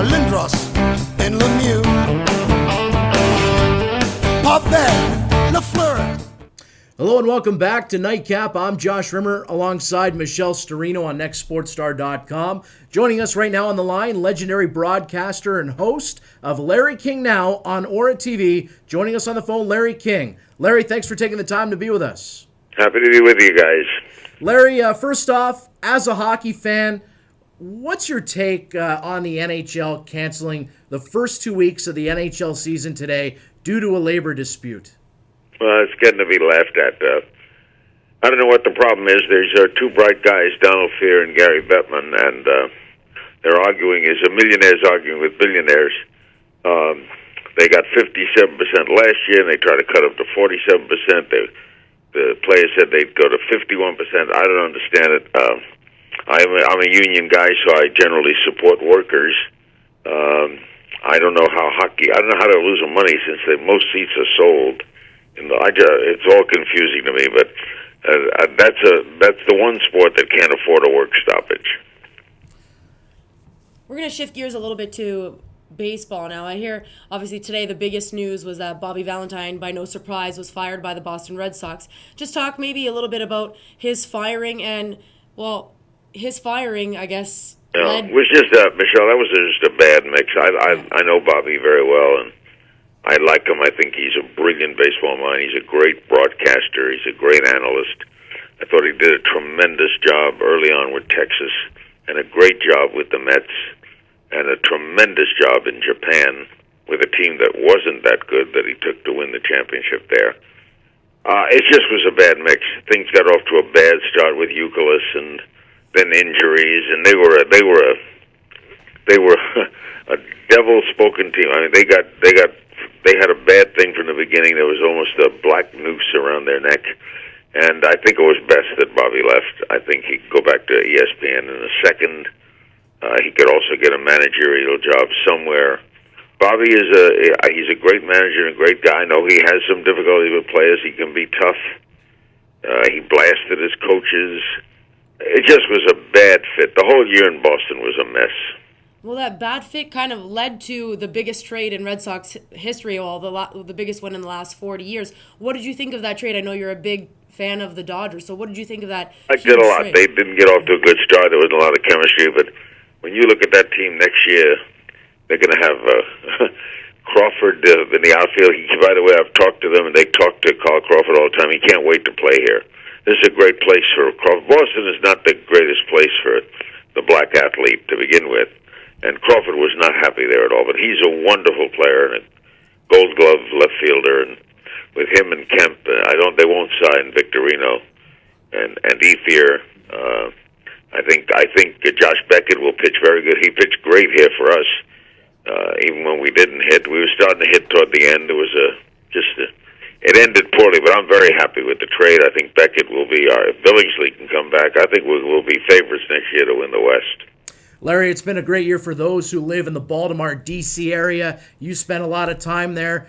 Lindros and Lemieux. Pavel, Lafleur. Hello and welcome back to Nightcap. I'm Josh Rimer alongside Michelle Storino on Nextsportstar.com. Joining us right now on the line, legendary broadcaster and host of Larry King Now on Aura TV. Joining us on the phone, Larry King. Larry, thanks for taking the time to be with us. Happy to be with you guys. Larry, first off, as a hockey fan, what's your take on the NHL canceling the first 2 weeks of the NHL season today due to a labor dispute? Well, it's getting to be laughed at. I don't know what the problem is. There's two bright guys, Donald Fear and Gary Bettman, and they're arguing as a millionaire's arguing with billionaires. They got 57% last year, and they try to cut up to 47%. The players said they'd go to 51%. I don't understand it. I'm a union guy, so I generally support workers. I don't know how they're losing money since most seats are sold. It's all confusing to me, but that's the one sport that can't afford a work stoppage. We're going to shift gears a little bit to baseball now. I hear, obviously, today the biggest news was that Bobby Valentine, by no surprise, was fired by the Boston Red Sox. Just talk maybe a little bit about his firing and, his firing, I guess. It was just, Michelle, that was just a bad mix. I know Bobby very well, and I like him. I think he's a brilliant baseball mind. He's a great broadcaster. He's a great analyst. I thought he did a tremendous job early on with Texas and a great job with the Mets and a tremendous job in Japan with a team that wasn't that good that he took to win the championship there. It just was a bad mix. Things got off to a bad start with Youkilis and then injuries, and they were a devil-spoken team. I mean, they had a bad thing from the beginning. There was almost a black noose around their neck, and I think it was best that Bobby left. I think he could go back to ESPN in a second. He could also get a managerial job somewhere. Bobby he's a great manager and a great guy. I know he has some difficulty with players. He can be tough. He blasted his coaches. It just was a bad fit. The whole year in Boston was a mess. Well, that bad fit kind of led to the biggest trade in Red Sox history, the biggest one in the last 40 years. What did you think of that trade? I know you're a big fan of the Dodgers, so what did you think of that? I did a lot. Trade? They didn't get off to a good start. There wasn't a lot of chemistry, but when you look at that team next year, they're going to have Crawford in the outfield. By the way, I've talked to them, and they talk to Carl Crawford all the time. He can't wait to play here. This is a great place for Crawford. Boston is not the greatest place for the black athlete to begin with, and Crawford was not happy there at all. But he's a wonderful player and a Gold Glove left fielder. And with him and Kemp, they won't sign Victorino and Ethier. I think Josh Beckett will pitch very good. He pitched great here for us, even when we didn't hit. We were starting to hit toward the end. There was it ended poorly, but I'm very happy with the trade. I think Beckett will be if Billingsley can come back, I think we'll be favorites next year to win the West. Larry, it's been a great year for those who live in the Baltimore, D.C. area. You spent a lot of time there.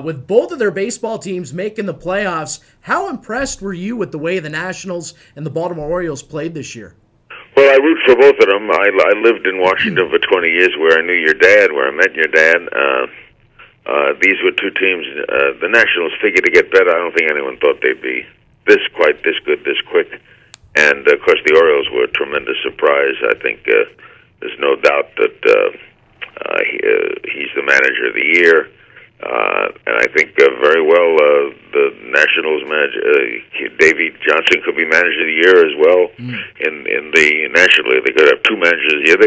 With both of their baseball teams making the playoffs, how impressed were you with the way the Nationals and the Baltimore Orioles played this year? Well, I root for both of them. I lived in Washington for 20 years where I knew your dad, where I met your dad. These were two teams. The Nationals figured to get better. I don't think anyone thought they'd be this good, this quick. And, of course, the Orioles were a tremendous surprise. I think there's no doubt that he's the manager of the year. And I think very well the Nationals manager, Davey Johnson, could be manager of the year as well in the National League. They could have two managers of the year.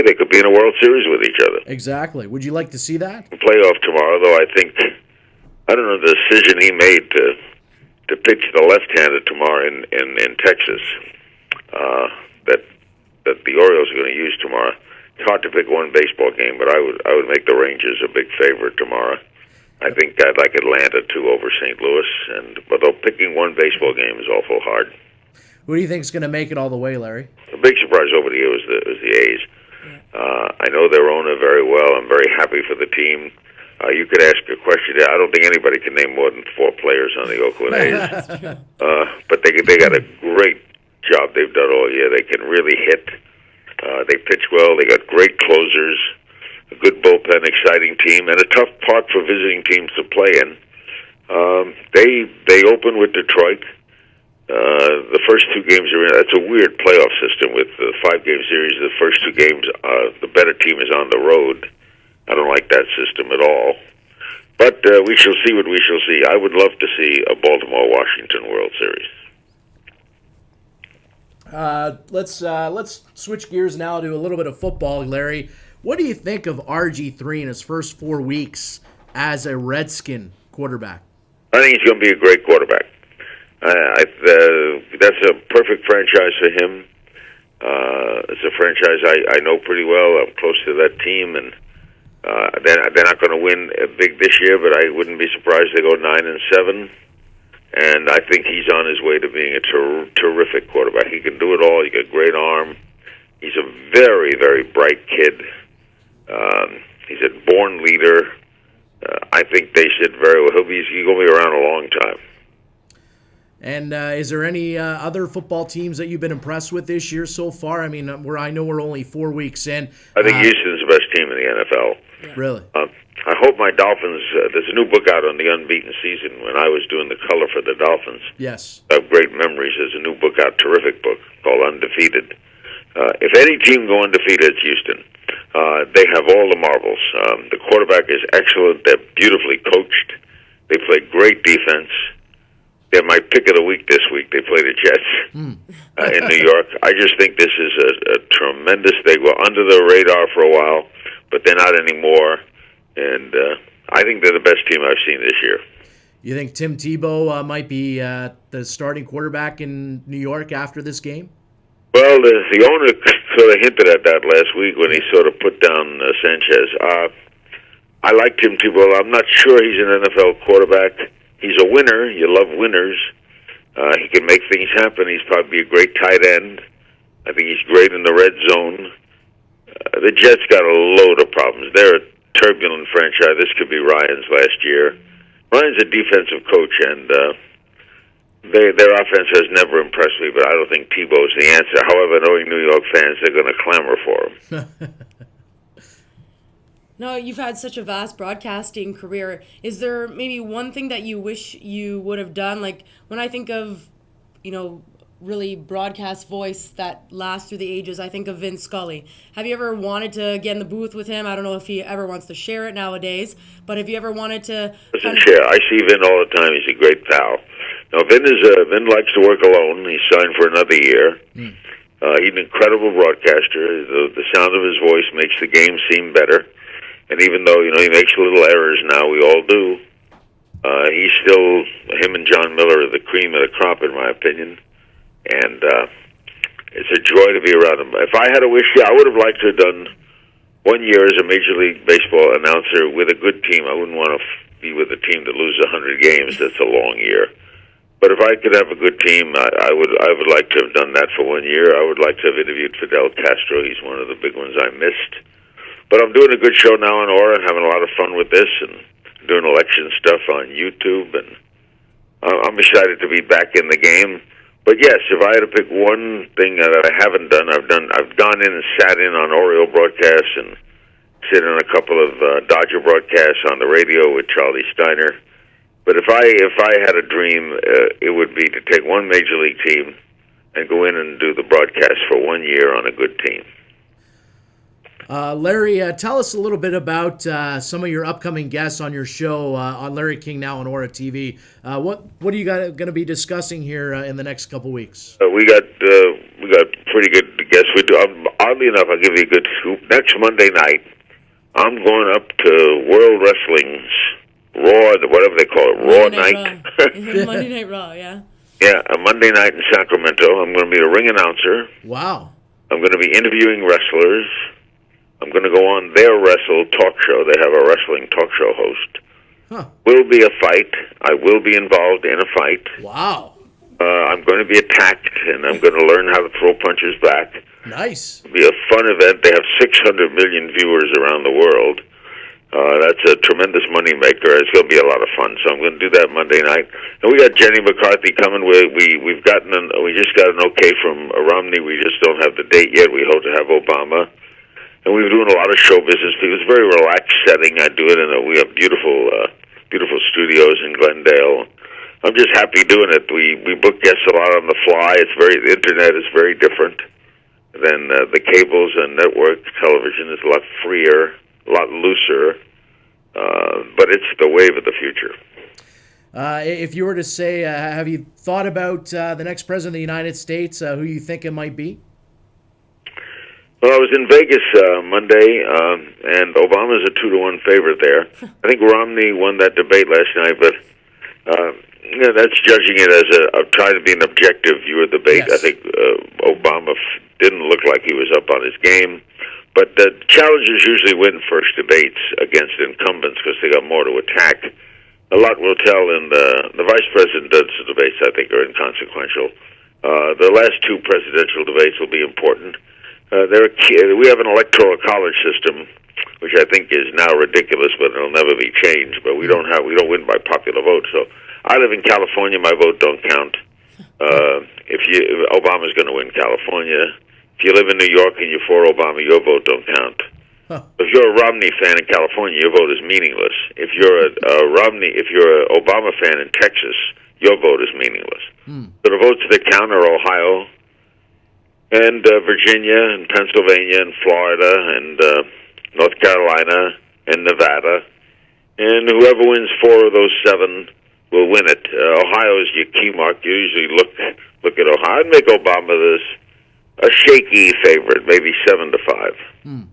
They could be in a World Series with each other. Exactly. Would you like to see that? Playoff tomorrow, though. I don't know the decision he made to pitch the left-handed tomorrow in Texas that the Orioles are going to use tomorrow. It's hard to pick one baseball game, but I would make the Rangers a big favorite tomorrow. I think I'd like Atlanta too over St. Louis, although picking one baseball game is awful hard. Who do you think is going to make it all the way, Larry? The big surprise over the year was the A's. I know their owner very well. I'm very happy for the team. You could ask a question. I don't think anybody can name more than 4 players on the Oakland A's. But they got a great job they've done all year. They can really hit. They pitch well. They got great closers. a good bullpen, exciting team, and a tough part for visiting teams to play in. They open with Detroit. The first two games are in. That's a weird playoff system with the 5-game series. The first two games, the better team is on the road. I don't like that system at all. But we shall see what we shall see. I would love to see a Baltimore-Washington World Series. Let's switch gears now to a little bit of football, Larry. What do you think of RG3 in his first 4 weeks as a Redskin quarterback? I think he's going to be a great quarterback. That's a perfect franchise for him. It's a franchise I know pretty well. I'm close to that team, and they're not going to win big this year, but I wouldn't be surprised they go 9-7. And I think he's on his way to being a terrific quarterback. He can do it all. He got a great arm. He's a very, very bright kid. He's a born leader. I think they should very well. He's going to be around a long time. And is there any other football teams that you've been impressed with this year so far? I mean, I know we're only 4 weeks in. I think Houston's the best team in the NFL. Yeah. Really? I hope my Dolphins. There's a new book out on the unbeaten season. When I was doing the color for the Dolphins, yes, I have great memories. There's a new book out, terrific book called Undefeated. If any team go undefeated, it's Houston. They have all the marbles. The quarterback is excellent. They're beautifully coached. They play great defense. They're my pick of the week this week. They play the Jets in New York. I just think this is a tremendous. They were under the radar for a while, but they're not anymore. And I think they're the best team I've seen this year. You think Tim Tebow might be the starting quarterback in New York after this game? Well, the owner sort of hinted at that last week when he sort of put down Sanchez. I like Tim Tebow. I'm not sure he's an NFL quarterback. He's a winner. You love winners. He can make things happen. He's probably a great tight end. I think he's great in the red zone. The Jets got a load of problems. They're a turbulent franchise. This could be Ryan's last year. Ryan's a defensive coach, and their offense has never impressed me, but I don't think Tebow's the answer. However, knowing New York fans, they're going to clamor for him. No, you've had such a vast broadcasting career. Is there maybe one thing that you wish you would have done? Like, when I think of, really broadcast voice that lasts through the ages, I think of Vin Scully. Have you ever wanted to get in the booth with him? I don't know if he ever wants to share it nowadays, but have you ever wanted to... Doesn't share. I see Vin all the time. He's a great pal. Now, Vin likes to work alone. He's signed for another year. He's an incredible broadcaster. The sound of his voice makes the game seem better. And even though, he makes little errors now, we all do, he's still, him and John Miller are the cream of the crop, in my opinion. And it's a joy to be around him. If I had a wish, I would have liked to have done 1 year as a Major League Baseball announcer with a good team. I wouldn't want to be with a team that loses 100 games. That's a long year. But if I could have a good team, I would like to have done that for 1 year. I would like to have interviewed Fidel Castro. He's one of the big ones I missed. But I'm doing a good show now on Aura, having a lot of fun with this, and doing election stuff on YouTube, and I'm excited to be back in the game. But yes, if I had to pick one thing that I haven't done, I've gone in and sat in on Oriole broadcasts and sit in a couple of Dodger broadcasts on the radio with Charlie Steiner. But if I had a dream, it would be to take one Major League team and go in and do the broadcast for 1 year on a good team. Larry, tell us a little bit about some of your upcoming guests on your show on Larry King Now on Aura TV. What are you going to be discussing here in the next couple weeks? We got pretty good guests. Oddly enough, I'll give you a good scoop. Next Monday night, I'm going up to World Wrestling's Raw, whatever they call it, Raw Night. Monday Night Raw, yeah. Yeah, a Monday night in Sacramento. I'm going to be the ring announcer. Wow. I'm going to be interviewing wrestlers. I'm going to go on their wrestle talk show. They have a wrestling talk show host. Huh. Will be a fight. I will be involved in a fight. Wow. I'm going to be attacked, and I'm going to learn how to throw punches back. Nice. It'll be a fun event. They have 600 million viewers around the world. That's a tremendous moneymaker. It's going to be a lot of fun. So I'm going to do that Monday night. And we got Jenny McCarthy coming. We just got an okay from Romney. We just don't have the date yet. We hope to have Obama. and we were doing a lot of show business. It was a very relaxed setting. I do it we have beautiful studios in Glendale. I'm just happy doing it. We book guests a lot on the fly. The internet is very different than the cables and network television. Is a lot freer, a lot looser, but it's the wave of the future. If you were to say, have you thought about the next president of the United States, who you think it might be? Well, I was in Vegas Monday, and Obama's a 2-1 favorite there. I think Romney won that debate last night, but that's judging it as a try to be an objective view of the debate. Yes. I think Obama didn't look like he was up on his game, but the challengers usually win first debates against incumbents because they got more to attack. A lot will tell, and the vice president's debates, I think, are inconsequential. The last 2 presidential debates will be important. We have an electoral college system, which I think is now ridiculous, but it'll never be changed. But we don't win by popular vote. So I live in California. My vote don't count. If Obama's going to win California, if you live in New York and you're for Obama, your vote don't count. Huh. If you're a Romney fan in California, your vote is meaningless. If you're if you're an Obama fan in Texas, your vote is meaningless. So the votes that count are Ohio, and Virginia, and Pennsylvania, and Florida, and North Carolina, and Nevada. And whoever wins 4 of those 7 will win it. Ohio is your key mark. You usually look at Ohio. I'd make Obama a shaky favorite, maybe 7-5.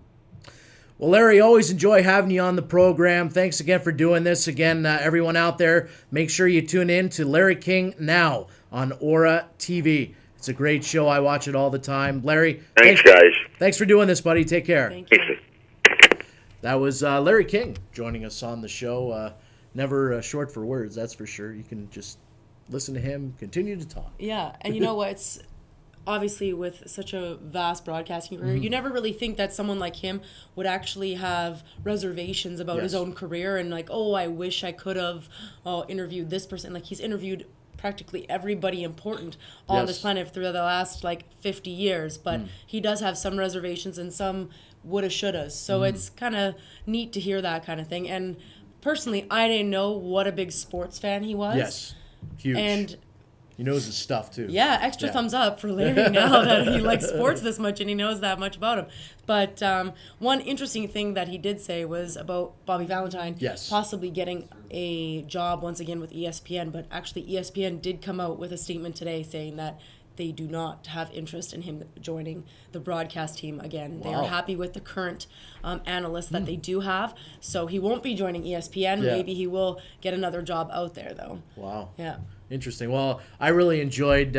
Well, Larry, always enjoy having you on the program. Thanks again for doing this. Again, everyone out there, make sure you tune in to Larry King Now on Aura TV. It's a great show. I watch it all the time. Larry, thanks guys. Thanks for doing this, buddy. Take care. Thank you. That was Larry King joining us on the show. Never short for words, that's for sure. You can just listen to him continue to talk. Yeah, and you know what? It's obviously with such a vast broadcasting career, you never really think that someone like him would actually have reservations about his own career and like, oh, I wish I could have interviewed this person. Like, he's interviewed practically everybody important on this planet through the last 50 years, but he does have some reservations and some woulda shouldas. So it's kind of neat to hear that kind of thing. And personally, I didn't know what a big sports fan he was. Yes, huge. And he knows his stuff too. yeah, extra thumbs up for Larry now that he likes sports this much and he knows that much about him. But one interesting thing that he did say was about Bobby Valentine possibly getting a job once again with ESPN. But actually, ESPN did come out with a statement today saying that they do not have interest in him joining the broadcast team again. They are happy with the current analysts that they do have. So he won't be joining ESPN. Yeah. Maybe he will get another job out there, though. Wow. Yeah. Interesting. Well, I really enjoyed.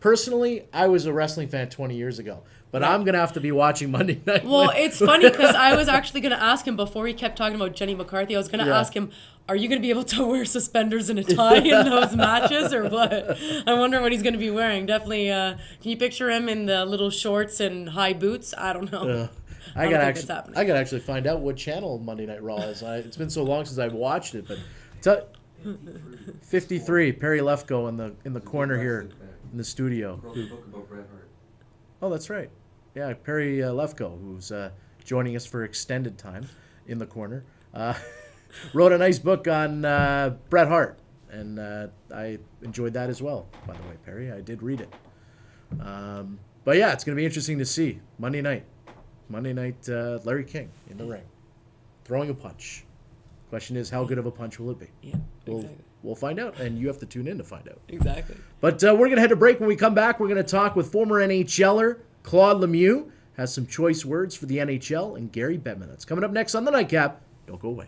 Personally, I was a wrestling fan 20 years ago, but I'm gonna have to be watching Monday Night. Well, it's funny because I was actually gonna ask him before he kept talking about Jenny McCarthy. I was gonna ask him, "Are you gonna be able to wear suspenders and a tie in those matches, or what?" I wonder what he's gonna be wearing. Definitely. Can you picture him in the little shorts and high boots? I don't know. I gotta actually find out what channel Monday Night Raw is. It's been so long since I've watched it, but 53 Perry Lefko in the corner here in the studio. Oh, that's right. Yeah, Perry Lefko, who's joining us for extended time in the corner, wrote a nice book on Bret Hart, and I enjoyed that as well. By the way, Perry, I did read it. But yeah, it's going to be interesting to see Monday night, Larry King in the ring, throwing a punch. Question is, how good of a punch will it be? Yeah, exactly. We'll find out, and you have to tune in to find out. Exactly. But we're going to head to break. When we come back, we're going to talk with former NHLer Claude Lemieux. Has some choice words for the NHL, and Gary Bettman. That's coming up next on the Nightcap. Don't go away.